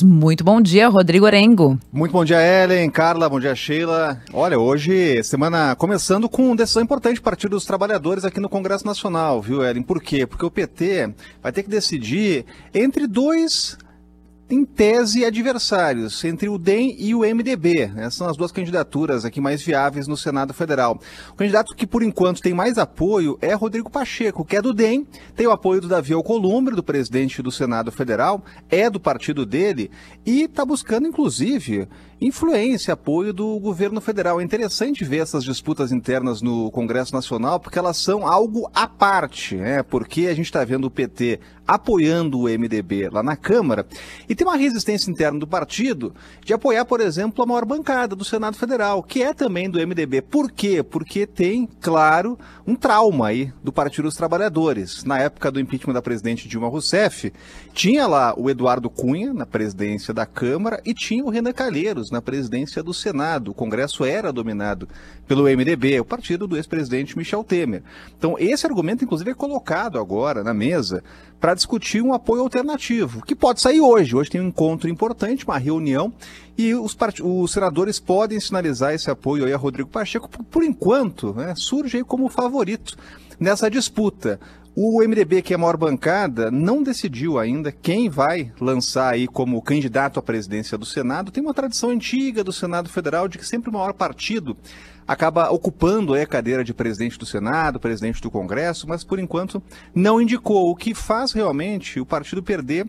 Muito bom dia, Rodrigo Orengo. Muito bom dia, Ellen, Carla, bom dia, Sheila. Olha, hoje, semana começando com decisão importante do Partido dos Trabalhadores aqui no Congresso Nacional, viu, Ellen? Por quê? Porque o PT vai ter que decidir entre dois, em tese, adversários, entre o DEM e o MDB. Essas são as duas candidaturas aqui mais viáveis no Senado Federal. O candidato que, por enquanto, tem mais apoio é Rodrigo Pacheco, que é do DEM, tem o apoio do Davi Alcolumbre, do presidente do Senado Federal, é do partido dele e está buscando, inclusive, influência, apoio do governo federal. É interessante ver essas disputas internas no Congresso Nacional, porque elas são algo à parte, né? Porque a gente está vendo o PT apoiando o MDB lá na Câmara e tem uma resistência interna do partido de apoiar, por exemplo, a maior bancada do Senado Federal, que é também do MDB. Por quê? Porque tem, claro, um trauma aí do Partido dos Trabalhadores. Na época do impeachment da presidente Dilma Rousseff, tinha lá o Eduardo Cunha na presidência da Câmara e tinha o Renan Calheiros na presidência do Senado. O Congresso era dominado pelo MDB, o partido do ex-presidente Michel Temer. Então, esse argumento, inclusive, é colocado agora na mesa para discutir um apoio alternativo, que pode sair hoje. Hoje tem um encontro importante, uma reunião, e os senadores podem sinalizar esse apoio aí a Rodrigo Pacheco. Por enquanto, né, surge aí como favorito nessa disputa. O MDB, que é a maior bancada, não decidiu ainda quem vai lançar aí como candidato à presidência do Senado. Tem uma tradição antiga do Senado Federal de que sempre o maior partido acaba ocupando aí a cadeira de presidente do Senado, presidente do Congresso, mas por enquanto não indicou, o que faz realmente o partido perder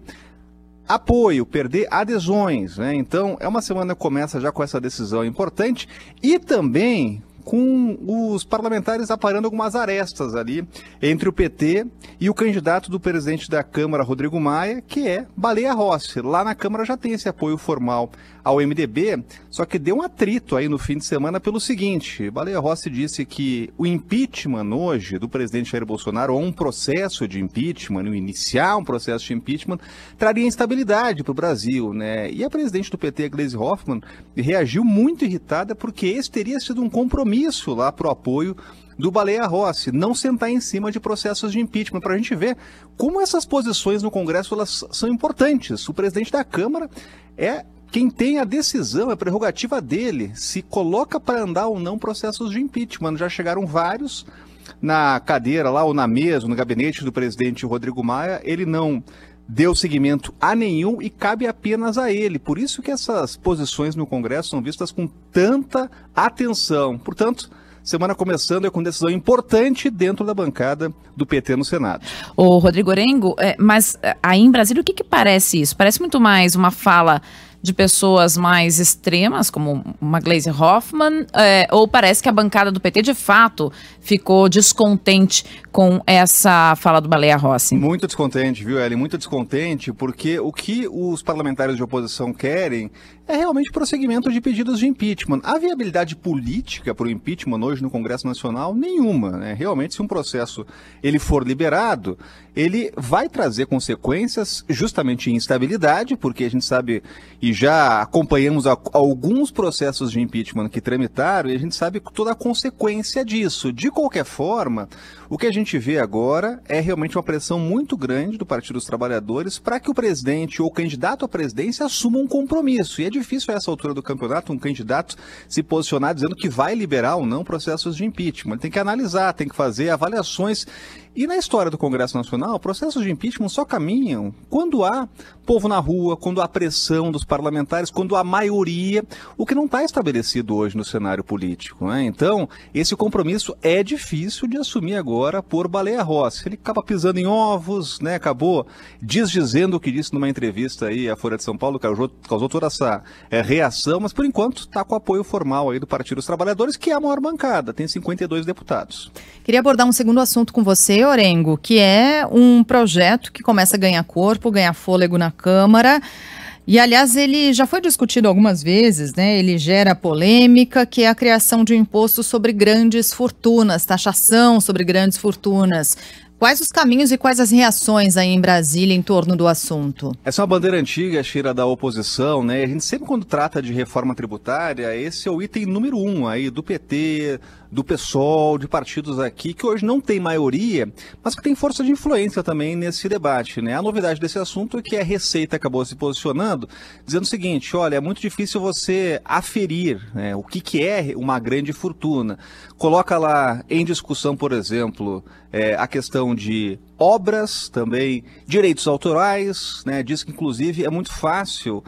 apoio, perder adesões, né? Então, é uma semana que começa já com essa decisão importante e também com os parlamentares aparando algumas arestas ali entre o PT e o candidato do presidente da Câmara, Rodrigo Maia, que é Baleia Rossi. Lá na Câmara já tem esse apoio formal ao MDB, só que deu um atrito aí no fim de semana pelo seguinte: Baleia Rossi disse que o impeachment hoje do presidente Jair Bolsonaro, ou um processo de impeachment, iniciar um processo de impeachment, traria instabilidade para o Brasil, né? E a presidente do PT, Gleisi Hoffmann, reagiu muito irritada porque esse teria sido um compromisso lá para o apoio do Baleia Rossi, não sentar em cima de processos de impeachment, para a gente ver como essas posições no Congresso elas são importantes. O presidente da Câmara é quem tem a decisão, a prerrogativa dele, se coloca para andar ou não processos de impeachment. Já chegaram vários na cadeira lá, ou na mesa, no gabinete do presidente Rodrigo Maia, ele não deu seguimento a nenhum e cabe apenas a ele. Por isso que essas posições no Congresso são vistas com tanta atenção. Portanto, semana começando com decisão importante dentro da bancada do PT no Senado. Ô, Rodrigo Orengo, mas aí em Brasília, o que parece isso? Parece muito mais uma fala de pessoas mais extremas, como uma Gleisi Hoffmann, ou parece que a bancada do PT, de fato, ficou descontente com essa fala do Baleia Rossi? Muito descontente, viu, Ellen? Muito descontente, porque o que os parlamentares de oposição querem é realmente prosseguimento de pedidos de impeachment. A viabilidade política para o impeachment hoje no Congresso Nacional, nenhuma, né? Realmente, se um processo ele for liberado, ele vai trazer consequências justamente em instabilidade, porque a gente sabe e já acompanhamos alguns processos de impeachment que tramitaram e a gente sabe toda a consequência disso. De qualquer forma, o que a gente vê agora é realmente uma pressão muito grande do Partido dos Trabalhadores para que o presidente ou o candidato à presidência assuma um compromisso. E é difícil a essa altura do campeonato um candidato se posicionar dizendo que vai liberar ou não processos de impeachment. Ele tem que analisar, tem que fazer avaliações. E na história do Congresso Nacional, processos de impeachment só caminham quando há povo na rua, quando há pressão dos parlamentares, quando há maioria, o que não está estabelecido hoje no cenário político, né? Então, esse compromisso é difícil de assumir agora por Baleia Rossi. Ele acaba pisando em ovos, né? Acabou desdizendo o que disse numa entrevista aí à Folha de São Paulo, causou toda essa reação, mas por enquanto está com apoio formal aí do Partido dos Trabalhadores, que é a maior bancada, tem 52 deputados. Queria abordar um segundo assunto com você, Orengo, que é um projeto que começa a ganhar corpo, ganhar fôlego na Câmara. E, aliás, ele já foi discutido algumas vezes, né? Ele gera polêmica, que é a criação de um imposto sobre grandes fortunas, taxação sobre grandes fortunas. Quais os caminhos e quais as reações aí em Brasília em torno do assunto? Essa é uma bandeira antiga, Sheila, da oposição, né? A gente sempre, quando trata de reforma tributária, esse é o item número 1 aí do PT, do PSOL, de partidos aqui que hoje não tem maioria, mas que tem força de influência também nesse debate, né? A novidade desse assunto é que a Receita acabou se posicionando, dizendo o seguinte: olha, é muito difícil você aferir, né, o que é uma grande fortuna. Coloca lá em discussão, por exemplo, a questão de obras, também direitos autorais, né? Diz que inclusive é muito fácil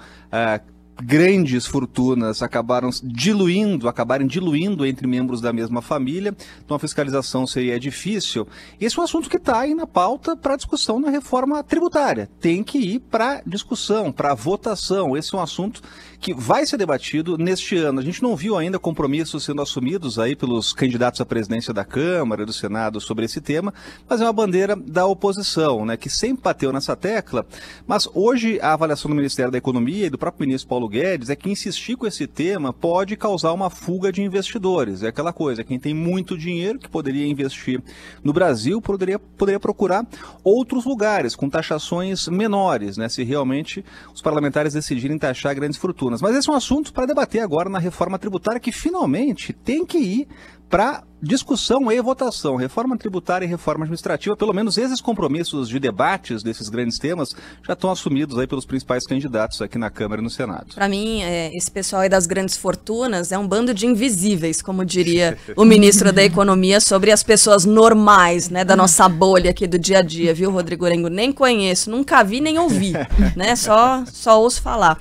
grandes fortunas acabarem diluindo entre membros da mesma família, então a fiscalização seria difícil. Esse é um assunto que está aí na pauta para discussão na reforma tributária. Tem que ir para discussão, para votação. Esse é um assunto que vai ser debatido neste ano. A gente não viu ainda compromissos sendo assumidos aí pelos candidatos à presidência da Câmara e do Senado sobre esse tema, mas é uma bandeira da oposição, né, que sempre bateu nessa tecla. Mas hoje a avaliação do Ministério da Economia e do próprio ministro Paulo Guedes é que insistir com esse tema pode causar uma fuga de investidores. É aquela coisa, quem tem muito dinheiro que poderia investir no Brasil poderia procurar outros lugares com taxações menores, né, se realmente os parlamentares decidirem taxar grandes fortunas. Mas esse é um assunto para debater agora na reforma tributária, que finalmente tem que ir para discussão e votação. Reforma tributária e reforma administrativa, pelo menos esses compromissos de debates desses grandes temas já estão assumidos aí pelos principais candidatos aqui na Câmara e no Senado. Para mim, esse pessoal aí das grandes fortunas é um bando de invisíveis, como diria o ministro da Economia, sobre as pessoas normais, né, da nossa bolha aqui do dia a dia, viu, Rodrigo Orengo? Nem conheço, nunca vi, nem ouvi, né, só ouço falar.